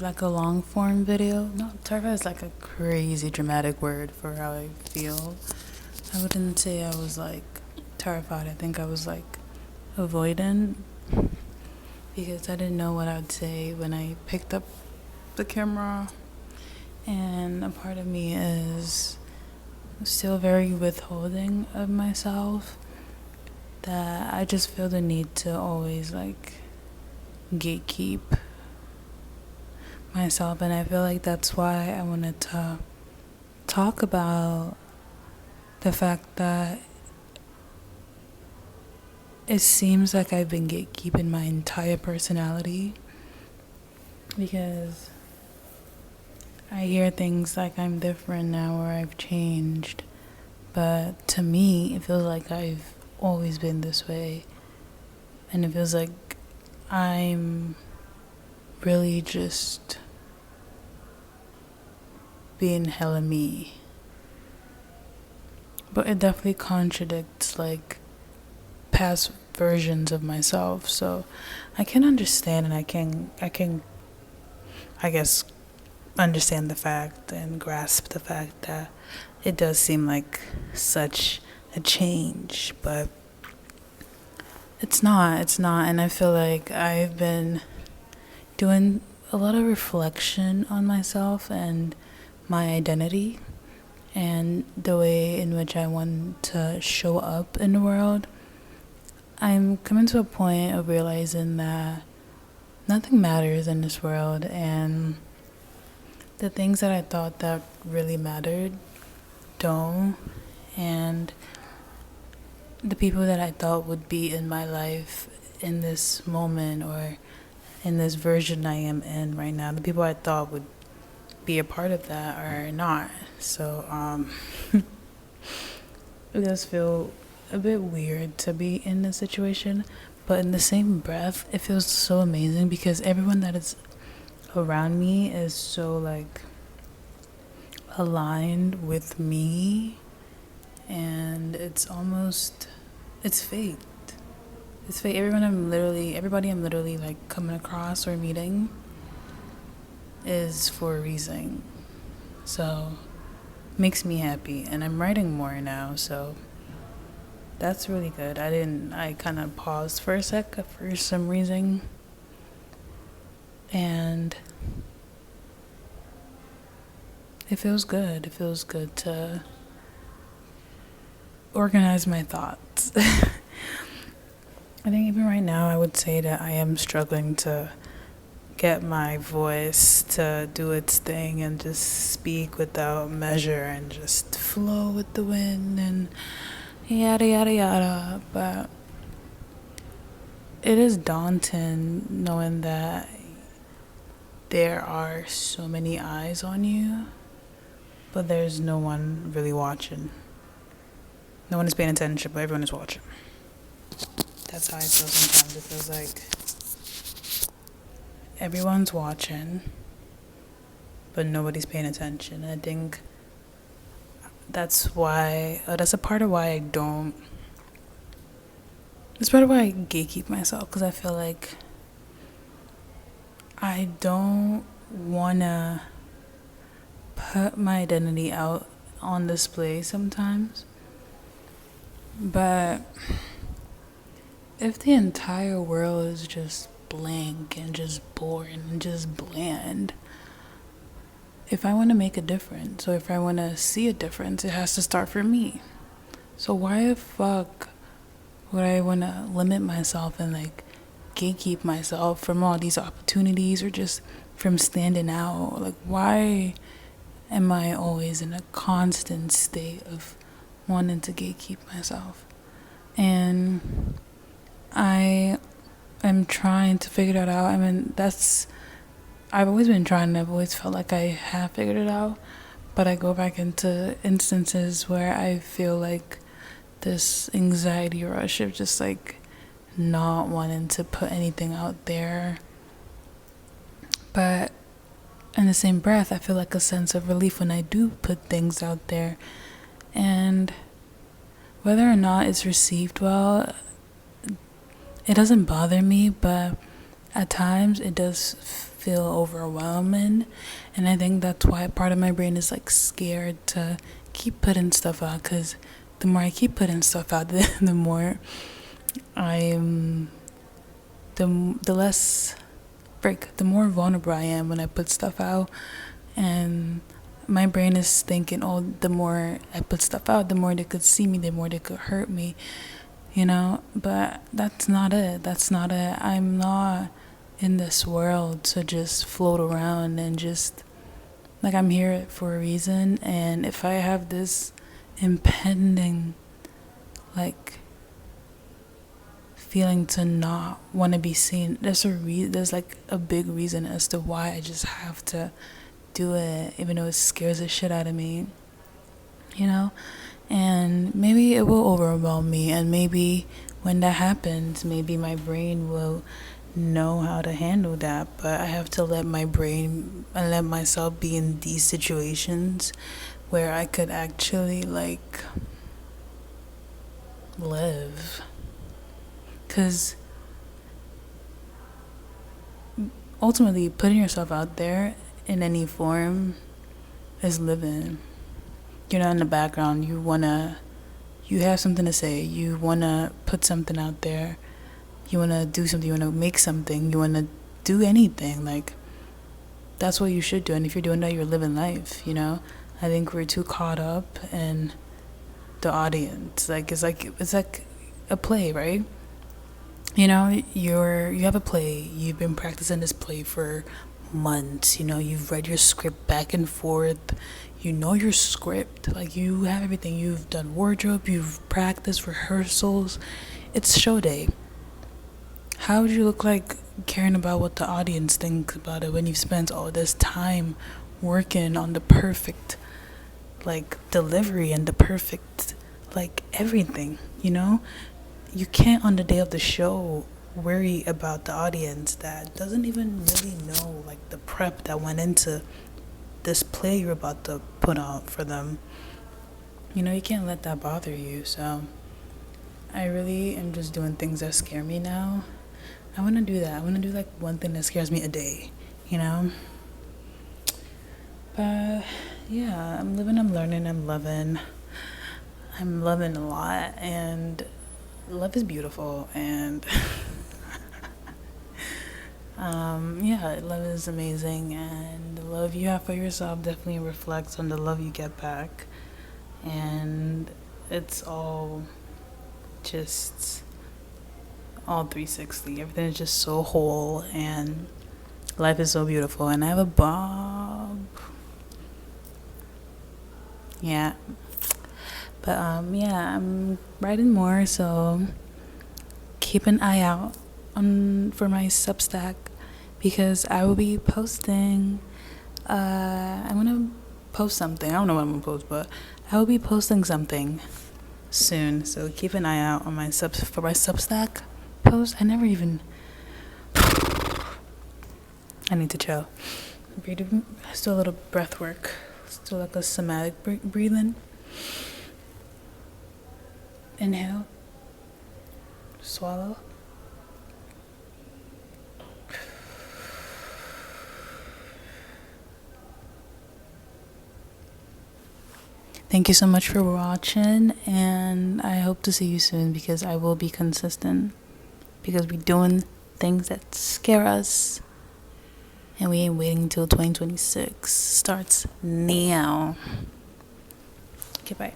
like a long form video. No, terrified is like a crazy dramatic word for how I feel. I wouldn't say I was like terrified. I think I was like avoidant because I didn't know what I would say when I picked up the camera. And a part of me is still very withholding of myself, that I just feel the need to always like gatekeep myself. And I feel like that's why I wanted to talk about the fact that it seems like I've been gatekeeping my entire personality, because I hear things like I'm different now or I've changed, but to me it feels like I've always been this way, and it feels like I'm really just being hella me. But it definitely contradicts like past versions of myself, so I can understand, and I guess understand the fact and grasp the fact that it does seem like such a change, but it's not, and I feel like I've been doing a lot of reflection on myself and my identity and the way in which I want to show up in the world. I'm coming to a point of realizing that nothing matters in this world, and the things that I thought that really mattered don't, and the people that I thought would be in my life in this moment or in this version I am in right now, the people I thought would be a part of that are not. So it does feel a bit weird to be in this situation, but in the same breath it feels so amazing because everyone that is around me is so like aligned with me, and it's fate. It's fate. Everybody I'm literally like coming across or meeting is for a reason. So makes me happy, and I'm writing more now, so that's really good. I kind of paused for a sec for some reason, and it feels good. It feels good to organize my thoughts. I think even right now I would say that I am struggling to get my voice to do its thing and just speak without measure and just flow with the wind and yada yada yada. But it is daunting knowing that there are so many eyes on you, but there's no one really watching. No one is paying attention, but everyone is watching. That's how I feel sometimes. It feels like everyone's watching, but nobody's paying attention. And I think that's why, that's a part of why it's part of why I gatekeep myself, because I feel like I don't want to put my identity out on display sometimes. But if the entire world is just blank and just boring and just bland, if I want to make a difference, or if I want to see a difference, it has to start for me. So why the fuck would I want to limit myself and like gatekeep myself from all these opportunities, or just from standing out? Like, why am I always in a constant state of wanting to gatekeep myself? And I am trying to figure that out. I mean, I've always been trying, and I've always felt like I have figured it out, but I go back into instances where I feel like this anxiety rush of just like not wanting to put anything out there. But in the same breath, I feel like a sense of relief when I do put things out there. And whether or not it's received well, it doesn't bother me, but at times it does feel overwhelming. And I think that's why part of my brain is like scared to keep putting stuff out, because the more I keep putting stuff out, the more I'm the less the more vulnerable I am when I put stuff out. And my brain is thinking, oh, the more I put stuff out, the more they could see me, the more they could hurt me, but that's not it. I'm not in this world to just float around and just, like, I'm here for a reason. And if I have this impending, like, feeling to not want to be seen, there's like a big reason as to why I just have to do it, even though it scares the shit out of me, and maybe it will overwhelm me, and maybe when that happens, maybe my brain will know how to handle that. But I have to let my brain and let myself be in these situations where I could actually, like, live. Because ultimately, putting yourself out there in any form is living. You're not in the background. You have something to say. You want to put something out there. You want to do something. You want to make something. You want to do anything. Like, that's what you should do. And if you're doing that, you're living life, I think we're too caught up in the audience. It's like a play, right? You have a play. You've been practicing this play for months. You've read your script back and forth. You know your script. Like, you have everything. You've done wardrobe. You've practiced rehearsals. It's show day. How would you look like caring about what the audience thinks about it when you've spent all this time working on the perfect, like, delivery and the perfect, like, everything, You can't, on the day of the show, worry about the audience that doesn't even really know, like, the prep that went into this play you're about to put out for them. You can't let that bother you. So I really am just doing things that scare me now. I want to do that. I want to do, like, one thing that scares me a day, But yeah, I'm living, I'm learning, I'm loving a lot, and love is beautiful. And love is amazing, and the love you have for yourself definitely reflects on the love you get back. And it's all 360. Everything is just so whole, and life is so beautiful. And I have a bob. Yeah. But I'm writing more, so keep an eye out for my Substack, because I will be posting. I'm gonna post something. I don't know what I'm gonna post, but I will be posting something soon. So keep an eye out on my for my Substack post. I never even. I need to chill. Let's do a little breath work. Let's do like a somatic breathing. Inhale. Swallow. Thank you so much for watching, and I hope to see you soon, because I will be consistent, because we're doing things that scare us, and we ain't waiting until 2026 starts now. Okay, bye.